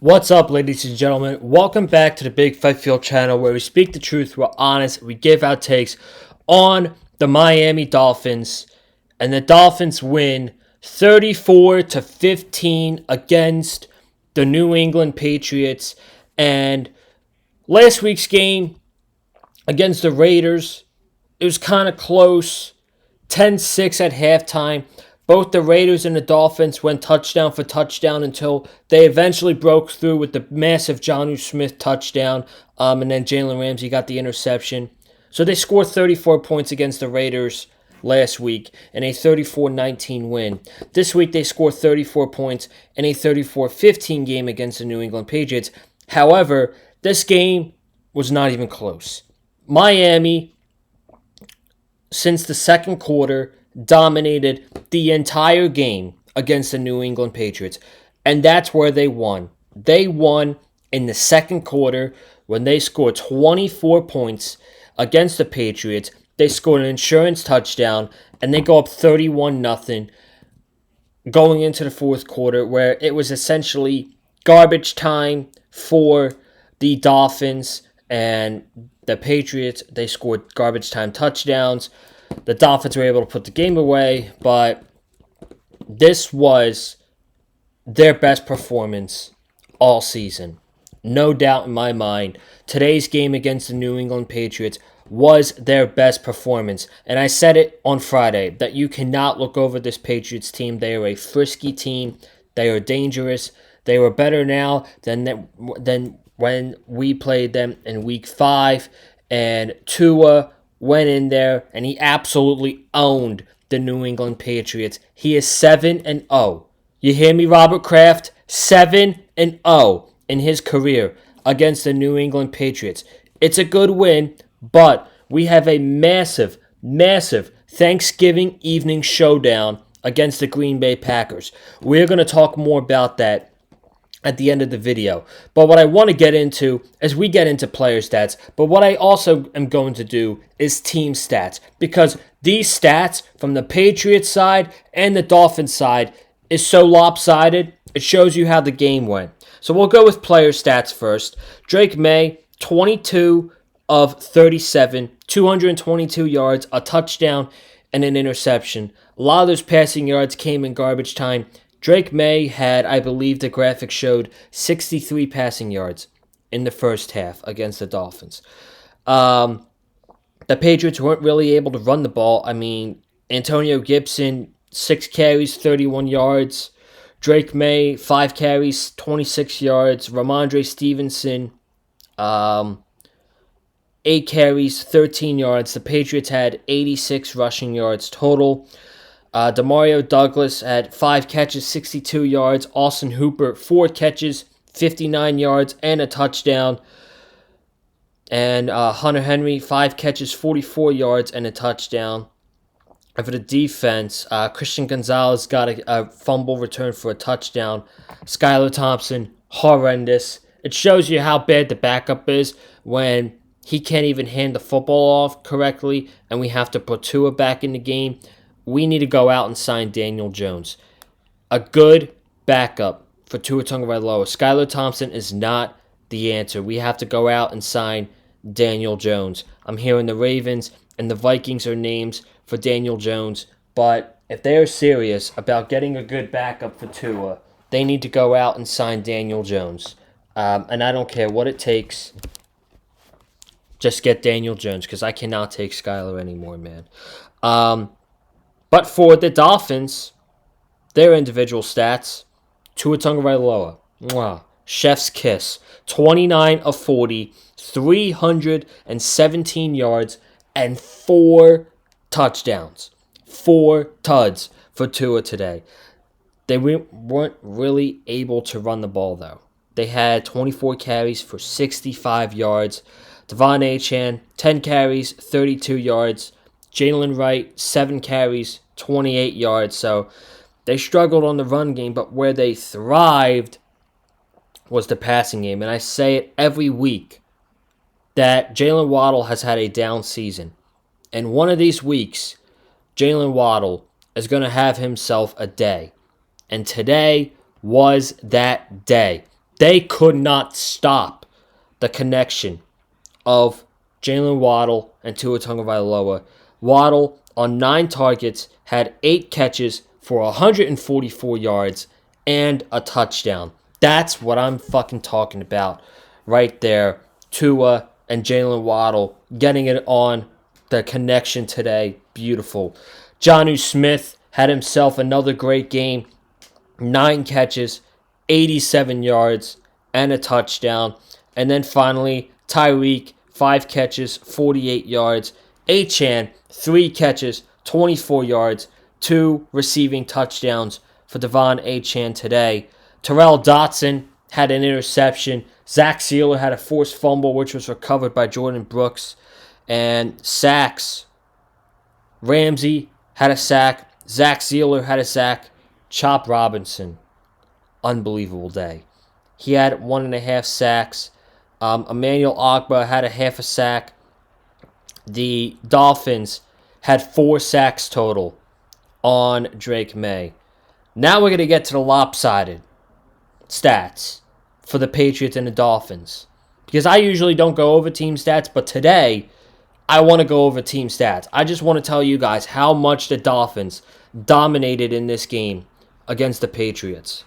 What's up, ladies and gentlemen? Welcome back to the Big Fight Field channel where we speak the truth, we're honest, we give our takes on the Miami Dolphins. And the Dolphins win 34-15 against the New England Patriots. And last week's game against the Raiders, it was kind of close. 10-6 at halftime. Both the Raiders and the Dolphins went touchdown for touchdown until they eventually broke through with the massive Jonnu Smith touchdown. And then Jalen Ramsey got the interception. So they scored 34 points against the Raiders last week in a 34-19 win. This week they scored 34 points in a 34-15 game against the New England Patriots. However, this game was not even close. Miami, since the second quarter, dominated the entire game against the New England Patriots. And that's where they won. They won in the second quarter when they scored 24 points against the Patriots. They scored an insurance touchdown, and they go up 31-0 going into the fourth quarter, where it was essentially garbage time for the Dolphins. And the Patriots, they scored garbage time touchdowns. The Dolphins were able to put the game away, but this was their best performance all season. No doubt in my mind, today's game against the New England Patriots was their best performance. And I said it on Friday that you cannot look over this Patriots team. They are a frisky team. They are dangerous. They were better now than when we played them in Week 5. And Tua went in there and he absolutely owned the New England Patriots. He is 7-0. You hear me, Robert Kraft? 7-0 in his career against the New England Patriots. It's a good win, but we have a massive Thanksgiving evening showdown against the Green Bay Packers. We're going to talk more about that at the end of the video. But what I want to get into as we get into player stats, but what I also am going to do is team stats, because these stats from the Patriots side and the Dolphins side is so lopsided, it shows you how the game went. So we'll go with player stats first. Drake May, 22 of 37, 222 yards, a touchdown, and an interception. A lot of those passing yards came in garbage time. Drake May had, I believe the graphic showed, 63 passing yards in the first half against the Dolphins. The Patriots weren't really able to run the ball. I mean, Antonio Gibson, 6 carries, 31 yards. Drake May, 5 carries, 26 yards. Ramondre Stevenson, 8 carries, 13 yards. The Patriots had 86 rushing yards total. Demario Douglas had 5 catches, 62 yards. Austin Hooper, 4 catches, 59 yards, and a touchdown. And Hunter Henry, 5 catches, 44 yards, and a touchdown. And for the defense, Christian Gonzalez got a fumble return for a touchdown. Skylar Thompson, horrendous. It shows you how bad the backup is when he can't even hand the football off correctly, and we have to put Tua back in the game. We need to go out and sign Daniel Jones. A good backup for Tua Tagovailoa. Skylar Thompson is not the answer. We have to go out and sign Daniel Jones. I'm hearing the Ravens and the Vikings are names for Daniel Jones, but if they are serious about getting a good backup for Tua, they need to go out and sign Daniel Jones. And I don't care what it takes. Just get Daniel Jones, because I cannot take Skylar anymore, man. But for the Dolphins, their individual stats, Tua Tagovailoa, chef's kiss, 29 of 40, 317 yards, and 4 touchdowns. 4 tuds for Tua today. They weren't really able to run the ball, though. They had 24 carries for 65 yards. Devon Achane, 10 carries, 32 yards. Jalen Wright, 7 carries, 28 yards. So they struggled on the run game, but where they thrived was the passing game. And I say it every week that Jalen Waddle has had a down season. And one of these weeks, Jalen Waddle is going to have himself a day. And today was that day. They could not stop the connection of Jalen Waddle and Tua Tagovailoa. Waddle on 9 targets had 8 catches for 144 yards and a touchdown. That's what I'm fucking talking about right there. Tua and Jalen Waddle getting it on the connection today. Beautiful. Jonnu Smith had himself another great game. 9 catches, 87 yards, and a touchdown. And then finally, Tyreek, 5 catches, 48 yards. Achane, 3 catches, 24 yards, 2 receiving touchdowns for Devon Achane today. Terrell Dotson had an interception. Zach Sealer had a forced fumble, which was recovered by Jordan Brooks. And sacks. Ramsey had a sack. Zach Sealer had a sack. Chop Robinson, unbelievable day. He had 1.5 sacks. Emmanuel Ogbah had a half a sack. The Dolphins had 4 sacks total on Drake May. Now we're going to get to the lopsided stats for the Patriots and the Dolphins. Because I usually don't go over team stats, but today I want to go over team stats. I just want to tell you guys how much the Dolphins dominated in this game against the Patriots.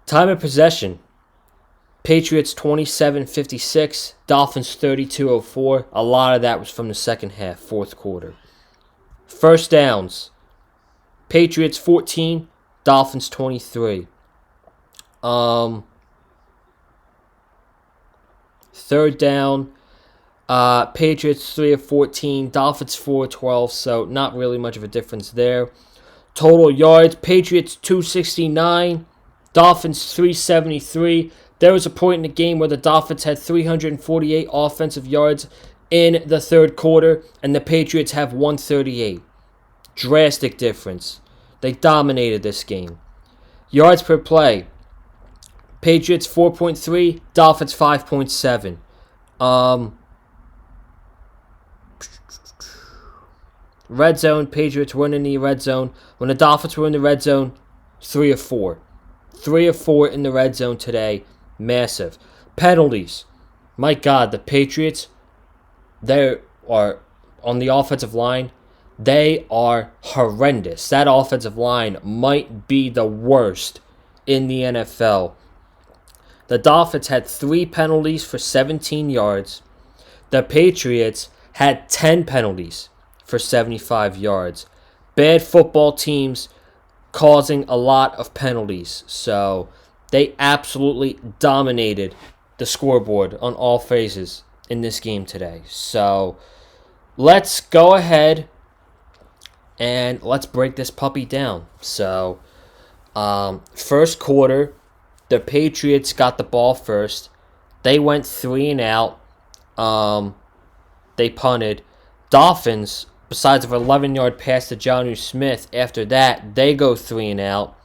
Time of possession. Patriots 27-56, Dolphins 32-04. A lot of that was from the second half, fourth quarter. First downs. Patriots 14, Dolphins 23. Third down. Patriots 3 of 14, Dolphins 4 of 12, so not really much of a difference there. Total yards, Patriots 269, Dolphins 373. There was a point in the game where the Dolphins had 348 offensive yards in the third quarter, and the Patriots have 138. Drastic difference. They dominated this game. Yards per play, Patriots 4.3, Dolphins 5.7. Red zone, Patriots weren't in the red zone. When the Dolphins were in the red zone, 3 of 4. 3 of 4 in the red zone today. Massive. Penalties. My God, the Patriots, they are, on the offensive line, they are horrendous. That offensive line might be the worst in the NFL. The Dolphins had 3 penalties for 17 yards. The Patriots had 10 penalties for 75 yards. Bad football teams causing a lot of penalties. So they absolutely dominated the scoreboard on all phases in this game today. So let's go ahead and let's break this puppy down. So first quarter, the Patriots got the ball first. They went 3 and out. They punted. Dolphins, besides an 11-yard pass to Jonnu Smith, after that, they go 3 and out.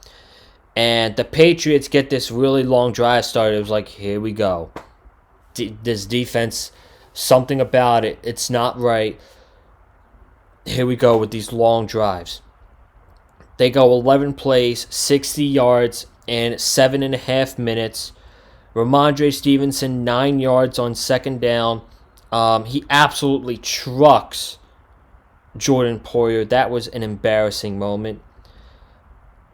And the Patriots get this really long drive started. It was like, here we go. This defense, something about it, it's not right. Here we go with these long drives. They go 11 plays, 60 yards, and 7.5 minutes. Ramondre Stevenson, 9 yards on second down. He absolutely trucks Jordan Poyer. That was an embarrassing moment.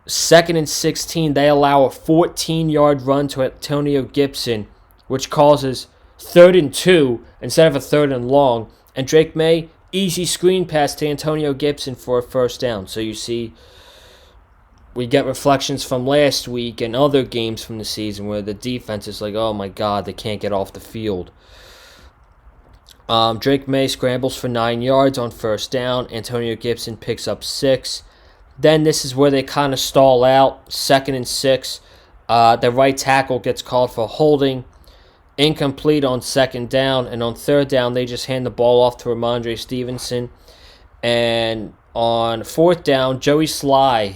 2nd and 16, they allow a 14-yard run to Antonio Gibson, which causes 3rd and 2 instead of a 3rd and long. And Drake May, easy screen pass to Antonio Gibson for a first down. So you see, we get reflections from last week and other games from the season where the defense is like, oh my God, they can't get off the field. Drake May scrambles for 9 yards on first down. Antonio Gibson picks up 6. Then this is where they kind of stall out. 2nd and 6. The right tackle gets called for holding. Incomplete on 2nd down. And on 3rd down, they just hand the ball off to Ramondre Stevenson. And on 4th down, Joey Sly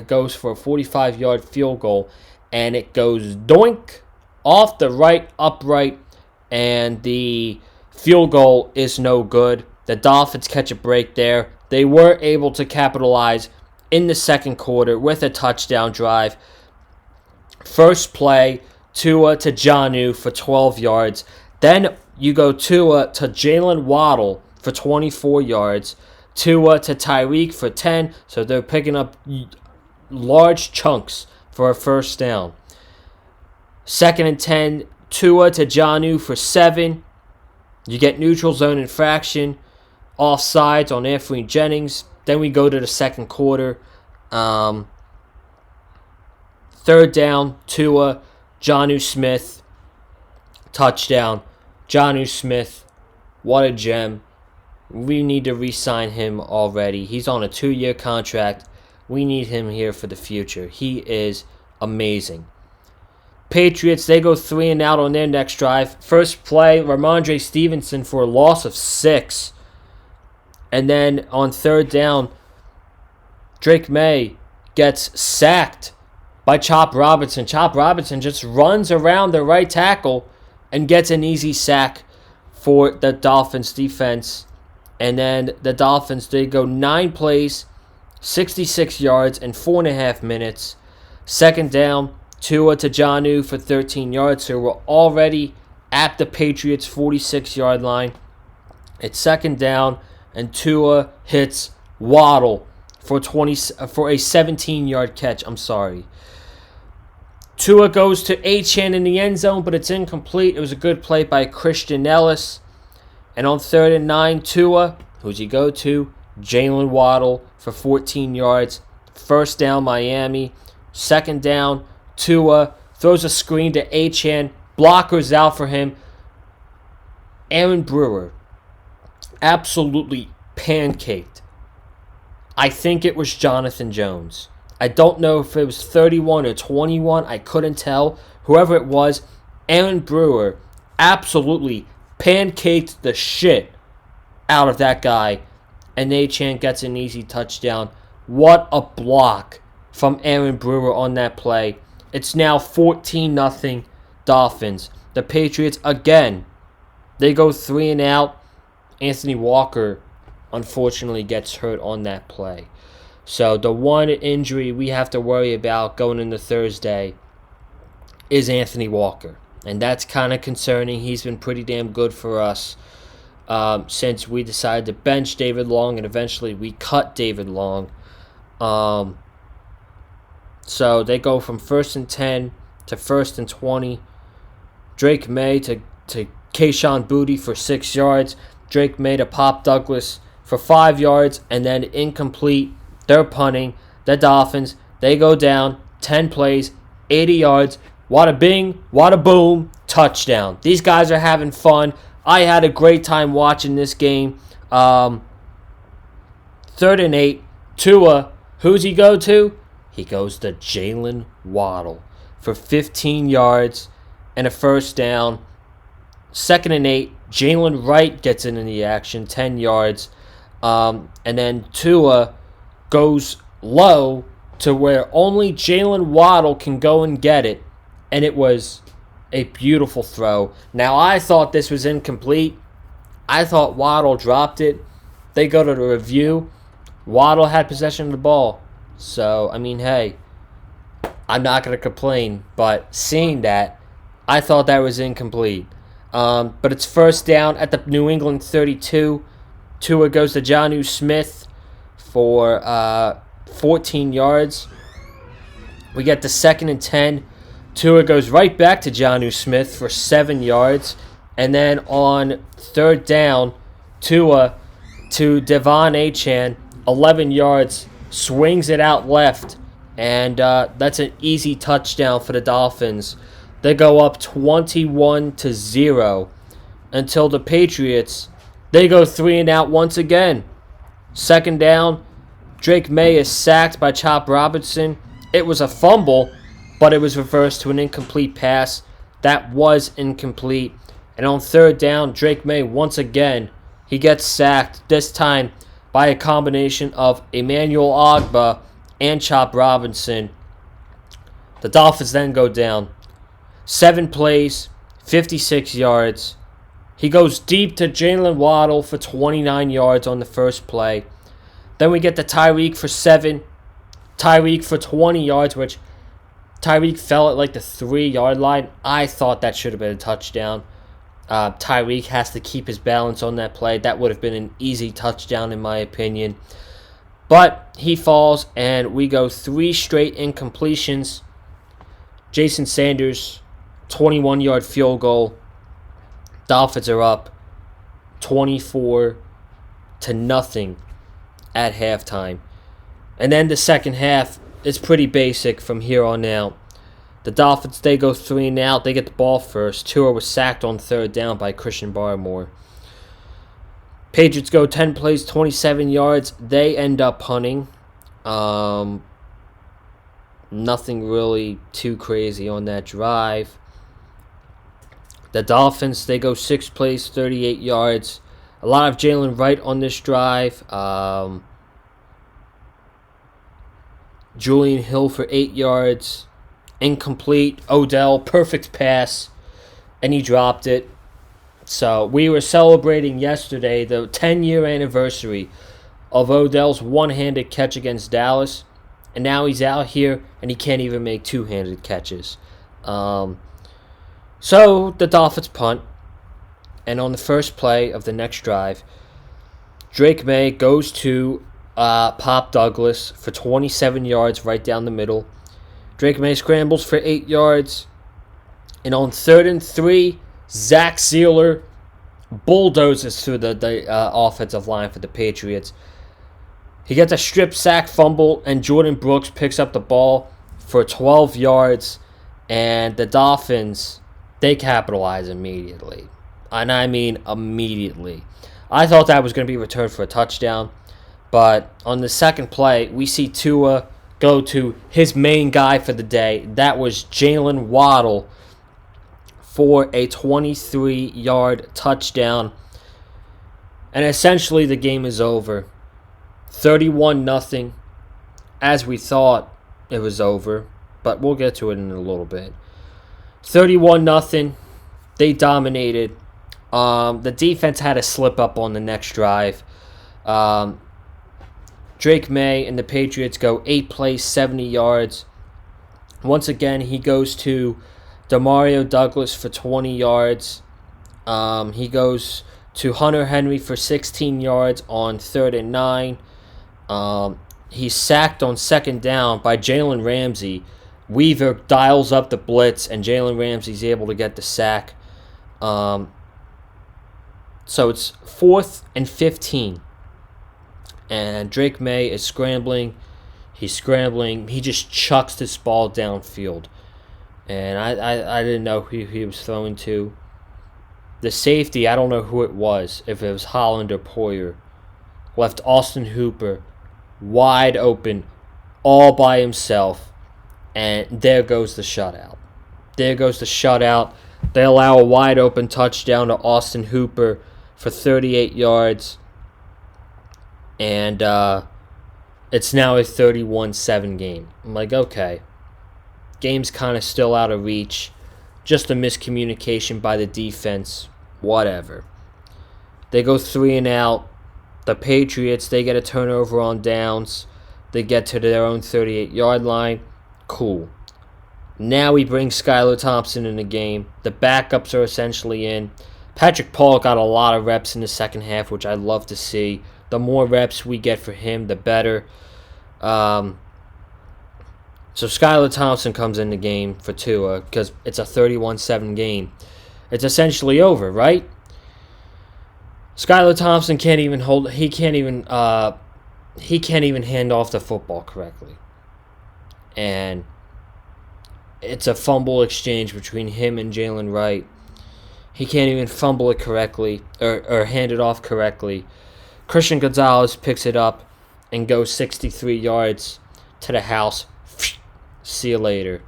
goes for a 45-yard field goal. And it goes doink off the right upright. And the field goal is no good. The Dolphins catch a break there. They were able to capitalize in the second quarter with a touchdown drive. First play, Tua to Jonnu for 12 yards. Then you go Tua to Jalen Waddle for 24 yards. Tua to Tyreek for 10. So they're picking up large chunks for a first down. Second and 10, Tua to Jonnu for 7. You get neutral zone infraction, offsides on Anthony Jennings. Then we go to the second quarter. Third down, Tua, Jonnu Smith, touchdown. Jonnu Smith, what a gem. We need to re-sign him already. He's on a 2-year contract. We need him here for the future. He is amazing. Patriots, they go 3 and out on their next drive. First play, Ramondre Stevenson for a loss of 6. And then on third down, Drake May gets sacked by Chop Robinson. Chop Robinson just runs around the right tackle and gets an easy sack for the Dolphins defense. And then the Dolphins, they go 9 plays, 66 yards, in 4.5 minutes. Second down, Tua to Jonnu for 13 yards. So we're already at the Patriots' 46-yard line. It's second down, and Tua hits Waddle for a 17-yard catch. Tua goes to Achane in the end zone, but it's incomplete. It was a good play by Christian Ellis. And on third and 9, Tua, who's he go to? Jalen Waddle for 14 yards. First down, Miami. Second down, Tua throws a screen to Achane. Blockers out for him. Aaron Brewer absolutely pancaked. I think it was Jonathan Jones. I don't know if it was 31 or 21. I couldn't tell. Whoever it was, Aaron Brewer absolutely pancaked the shit out of that guy. And Achane gets an easy touchdown. What a block from Aaron Brewer on that play. It's now 14-0 Dolphins. The Patriots, again, they go 3 and out. Anthony Walker, unfortunately, gets hurt on that play. So the one injury we have to worry about going into Thursday is Anthony Walker. And that's kind of concerning. He's been pretty damn good for us since we decided to bench David Long, and eventually we cut David Long. So they go from 1st and 10 to 1st and 20. Drake May to Kayshon Boutte for 6 yards. Drake May to Pop Douglas for 5 yards, and then incomplete. They're punting. The Dolphins, they go down 10 plays, 80 yards. Wada bing, wada boom, touchdown. These guys are having fun. I had a great time watching this game. 3rd and 8. Tua, who's he go to? He goes to Jalen Waddle for 15 yards and a first down. 2nd and 8. Jalen Wright gets in the action, 10 yards. And then Tua goes low to where only Jalen Waddle can go and get it. And it was a beautiful throw. Now, I thought this was incomplete. I thought Waddle dropped it. They go to the review. Waddle had possession of the ball. So, I mean, hey, I'm not going to complain. But seeing that, I thought that was incomplete. But it's first down at the New England 32. Tua goes to Jonnu Smith for 14 yards. We get the 2nd and 10. Tua goes right back to Jonnu Smith for 7 yards. And then on 3rd down, Tua to Devon Achane, 11 yards, swings it out left. And that's an easy touchdown for the Dolphins. They go up 21-0 until the Patriots, they go 3 and out once again. Second down, Drake May is sacked by Chop Robinson. It was a fumble, but it was reversed to an incomplete pass. That was incomplete. And on 3rd down, Drake May once again, he gets sacked, this time by a combination of Emmanuel Ogbah and Chop Robinson. The Dolphins then go down 7 plays, 56 yards. He goes deep to Jalen Waddle for 29 yards on the first play. Then we get to Tyreek for 7. Tyreek for 20 yards, which Tyreek fell at like the 3-yard line. I thought that should have been a touchdown. Tyreek has to keep his balance on that play. That would have been an easy touchdown in my opinion. But he falls, and we go 3 straight incompletions. Jason Sanders, 21-yard field goal. Dolphins are up 24-0 at halftime. And then the second half is pretty basic from here on out. The Dolphins, they go 3 and out. They get the ball first. Tua was sacked on 3rd down by Christian Barmore. Patriots go 10 plays, 27 yards. They end up punting. Nothing really too crazy on that drive. The Dolphins, they go 6 plays, 38 yards. A lot of Jalen Wright on this drive. Julian Hill for 8 yards. Incomplete. Odell, perfect pass. And he dropped it. So we were celebrating yesterday the 10-year anniversary of Odell's one-handed catch against Dallas. And now he's out here and he can't even make two-handed catches. So the Dolphins punt. And on the first play of the next drive, Drake May goes to Pop Douglas for 27 yards right down the middle. Drake May scrambles for 8 yards. And on 3rd and 3, Zach Sealer bulldozes through the offensive line for the Patriots. He gets a strip sack fumble, and Jordan Brooks picks up the ball for 12 yards. And the Dolphins, they capitalize immediately. And I mean immediately. I thought that was going to be returned for a touchdown. But on the second play, we see Tua go to his main guy for the day. That was Jalen Waddle for a 23-yard touchdown. And essentially the game is over. 31-0. As we thought it was over. But we'll get to it in a little bit. 31-0. They dominated. The defense had a slip up on the next drive. Drake May and the Patriots go 8 plays, 70 yards. Once again, he goes to Demario Douglas for 20 yards. He goes to Hunter Henry for 16 yards on 3rd and 9. He's sacked on 2nd down by Jalen Ramsey. Weaver dials up the blitz, and Jalen Ramsey's able to get the sack. So it's 4th and 15. And Drake May is scrambling. He's scrambling. He just chucks this ball downfield. And I didn't know who he was throwing to. The safety, I don't know who it was. If it was Holland or Poyer. Left Austin Hooper wide open all by himself. And there goes the shutout. There goes the shutout. They allow a wide open touchdown to Austin Hooper for 38 yards. And it's now a 31-7 game. I'm like, okay. Game's kind of still out of reach. Just a miscommunication by the defense. Whatever. They go 3 and out. The Patriots, they get a turnover on downs. They get to their own 38-yard line. Cool. Now we bring Skylar Thompson in the game. The backups are essentially in. Patrick Paul got a lot of reps in the second half, which I love to see. The more reps we get for him, the better. So Skylar Thompson comes in the game for Tua because it's a 31-7 game. It's essentially over, right? Skylar Thompson can't even hold. He can't even hand off the football correctly. And it's a fumble exchange between him and Jalen Wright. He can't even fumble it correctly or hand it off correctly. Christian Gonzalez picks it up and goes 63 yards to the house. See you later.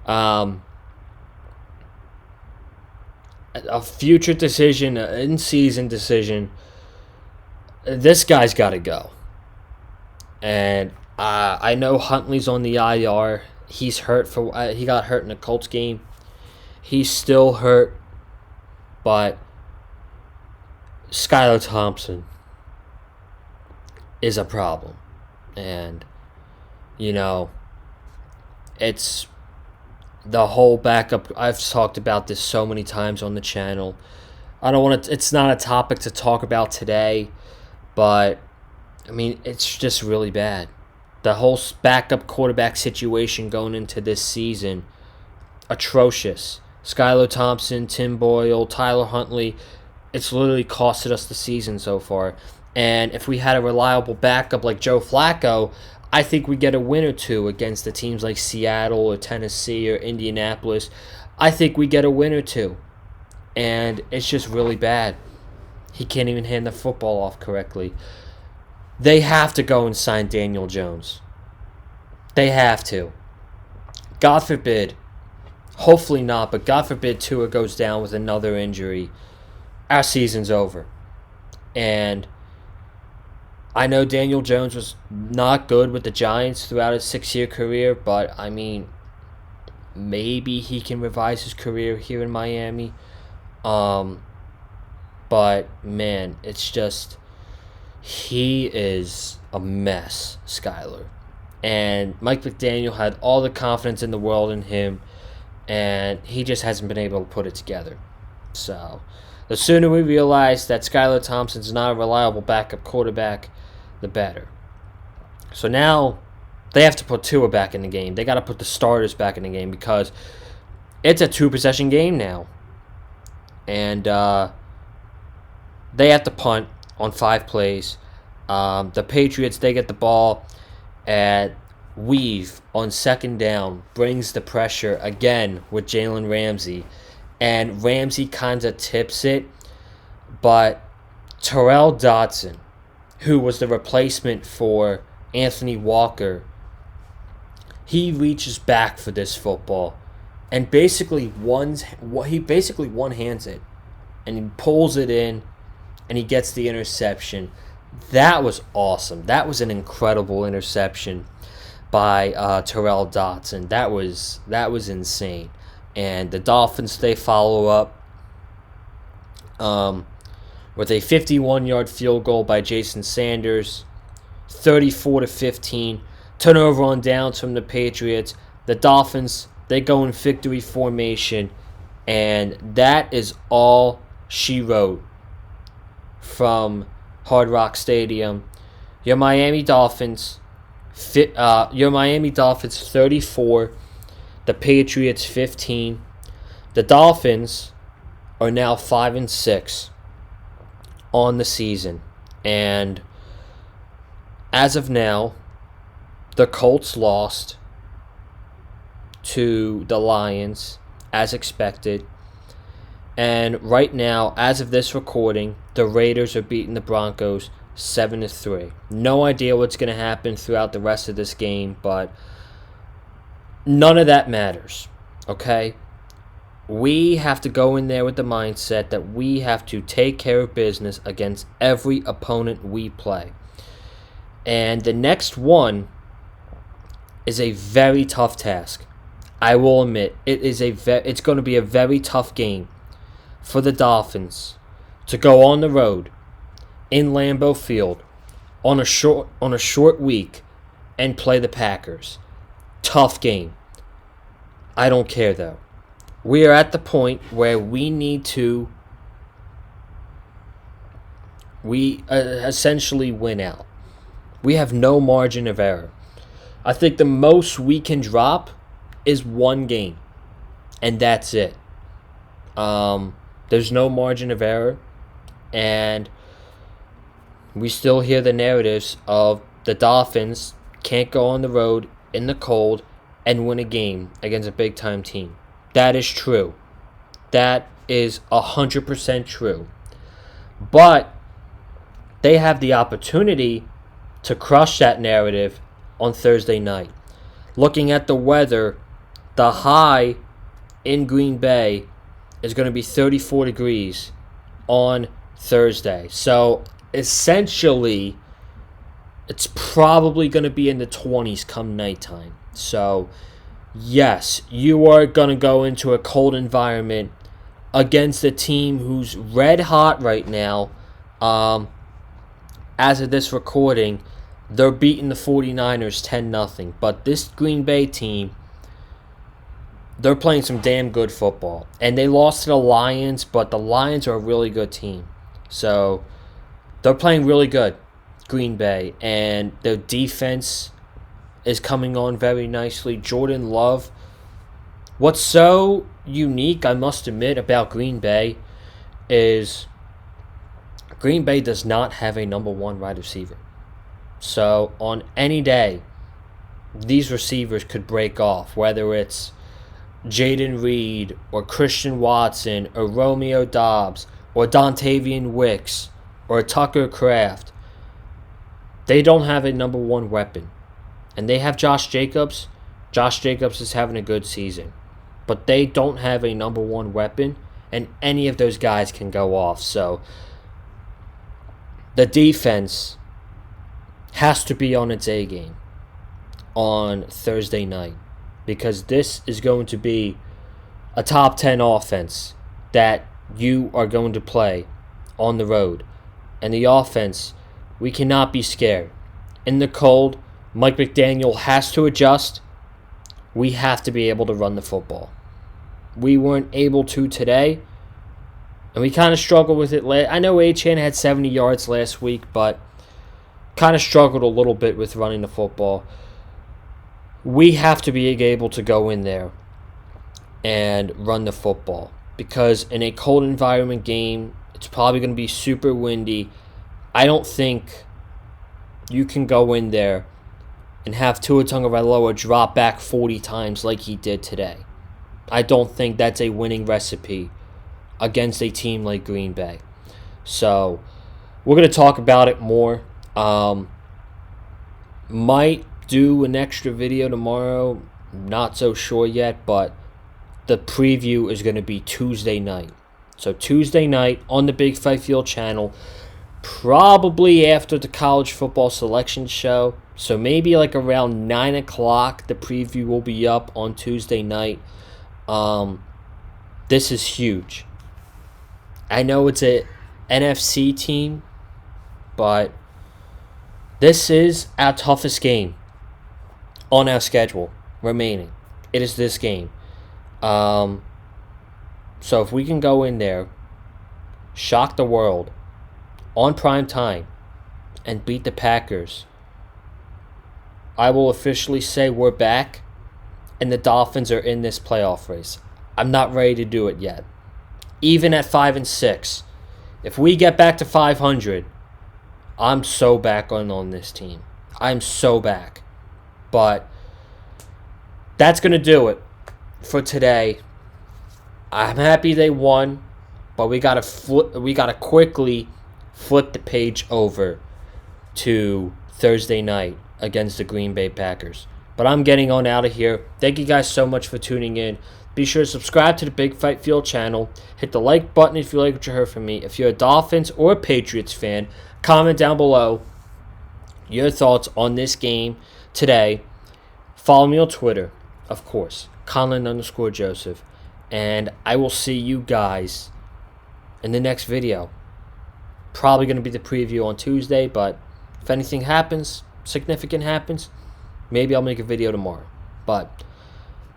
A future decision, an in-season decision. This guy's got to go. And I know Huntley's on the IR. He's hurt he got hurt in the Colts game. He's still hurt. But Skylar Thompson is a problem. And, you know, it's the whole backup. I've talked about this so many times on the channel. I don't want to. It's not a topic to talk about today, but I mean, it's just really bad. The whole backup quarterback situation going into this season, atrocious. Skylar Thompson, Tim Boyle, Tyler Huntley. It's literally costed us the season so far. And if we had a reliable backup like Joe Flacco, I think we get a win or two against the teams like Seattle or Tennessee or Indianapolis. I think we get a win or two. And it's just really bad. He can't even hand the football off correctly. They have to go and sign Daniel Jones. They have to. God forbid. Hopefully not, but God forbid Tua goes down with another injury. Our season's over. And I know Daniel Jones was not good with the Giants throughout his 6-year career, but I mean, maybe he can revise his career here in Miami. But man, it's just, he is a mess, Skyler. And Mike McDaniel had all the confidence in the world in him, and he just hasn't been able to put it together. So, the sooner we realize that Skylar Thompson's not a reliable backup quarterback, the better. So now, they have to put Tua back in the game. They got to put the starters back in the game because it's a 2-possession game now. And they have to punt on 5 plays. The Patriots, they get the ball at Weave on 2nd down, brings the pressure again with Jalen Ramsey. And Ramsey kind of tips it, but Terrell Dodson, who was the replacement for Anthony Walker, he reaches back for this football and basically one-hands it, and he pulls it in, and he gets the interception. That was awesome. That was an incredible interception by Terrell Dodson. That was insane. And the Dolphins, they follow up with a 51-yard field goal by Jason Sanders, 34-15. Turnover on downs from the Patriots. The Dolphins, they go in victory formation, and that is all she wrote from Hard Rock Stadium. Your Miami Dolphins 34, the Patriots 15. The Dolphins are now 5-6 on the season, and as of now, the Colts lost to the Lions as expected. And right now, as of this recording, the Raiders are beating the Broncos 7-3. No idea what's going to happen throughout the rest of this game, but none of that matters, okay? We have to go in there with the mindset that we have to take care of business against every opponent we play. And the next one is a very tough task. I will admit, it's going to be a very tough game for the Dolphins to go on the road in Lambeau Field on a short week and play the Packers. Tough game. I don't care though. We are at the point where we need to essentially win out. We have no margin of error. I think the most we can drop is 1 game, and that's it. There's no margin of error, and we still hear the narratives of the Dolphins can't go on the road in the cold and win a game against a big-time team. That is true. That is 100% true. But they have the opportunity to crush that narrative on Thursday night. Looking at the weather, the high in Green Bay is going to be 34 degrees on Thursday. So essentially, it's probably going to be in the 20s come nighttime. So yes, you are going to go into a cold environment against a team who's red hot right now. As of this recording, they're beating the 49ers 10-0. But this Green Bay team, they're playing some damn good football. And they lost to the Lions, but the Lions are a really good team. So they're playing really good, Green Bay. And their defense is coming on very nicely. Jordan Love. What's so unique, I must admit, about Green Bay is Green Bay does not have a number one wide receiver. So on any day, these receivers could break off, whether it's Jaden Reed or Christian Watson or Romeo Doubs or Dontavian Wicks or Tucker Kraft. They don't have a number one weapon. And they have Josh Jacobs. Josh Jacobs is having a good season. But they don't have a number one weapon, and any of those guys can go off. So the defense has to be on its A game on Thursday night, because this is going to be a top 10 offense that you are going to play on the road. And the offense, we cannot be scared. In the cold, Mike McDaniel has to adjust. We have to be able to run the football. We weren't able to today, and we kind of struggled with it. I know Achane had 70 yards last week, but kind of struggled a little bit with running the football. We have to be able to go in there and run the football, because in a cold environment game, it's probably going to be super windy. I don't think you can go in there and have Tua Tagovailoa drop back 40 times like he did today. I don't think that's a winning recipe against a team like Green Bay. So we're going to talk about it more. Might do an extra video tomorrow. Not so sure yet, but the preview is going to be Tuesday night. So Tuesday night on the Big Fight Field channel, probably after the college football selection show. So maybe like around 9 o'clock, the preview will be up on Tuesday night. This is huge. I know it's a NFC team, but this is our toughest game on our schedule remaining. It is this game. So if we can go in there, shock the world on prime time, and beat the Packers, I will officially say we're back and the Dolphins are in this playoff race. I'm not ready to do it yet. Even at 5-6, if we get back to 500, I'm so back on this team. I'm so back. But that's going to do it for today. I'm happy they won, but we got to quickly flip the page over to Thursday night against the Green Bay Packers. But I'm getting on out of here. Thank you guys so much for tuning in. Be sure to subscribe to the Big Fight Field channel. Hit the like button if you like what you heard from me. If you're a Dolphins or a Patriots fan, comment down below your thoughts on this game today. Follow me on Twitter, of course, Conlon_Joseph. And I will see you guys in the next video. Probably going to be the preview on Tuesday, but if anything happens, significant happens, maybe I'll make a video tomorrow. But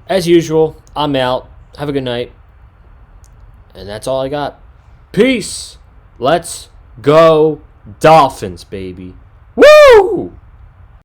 as usual, I'm out. Have a good night. And that's all I got. Peace. Let's go Dolphins, baby. Woo!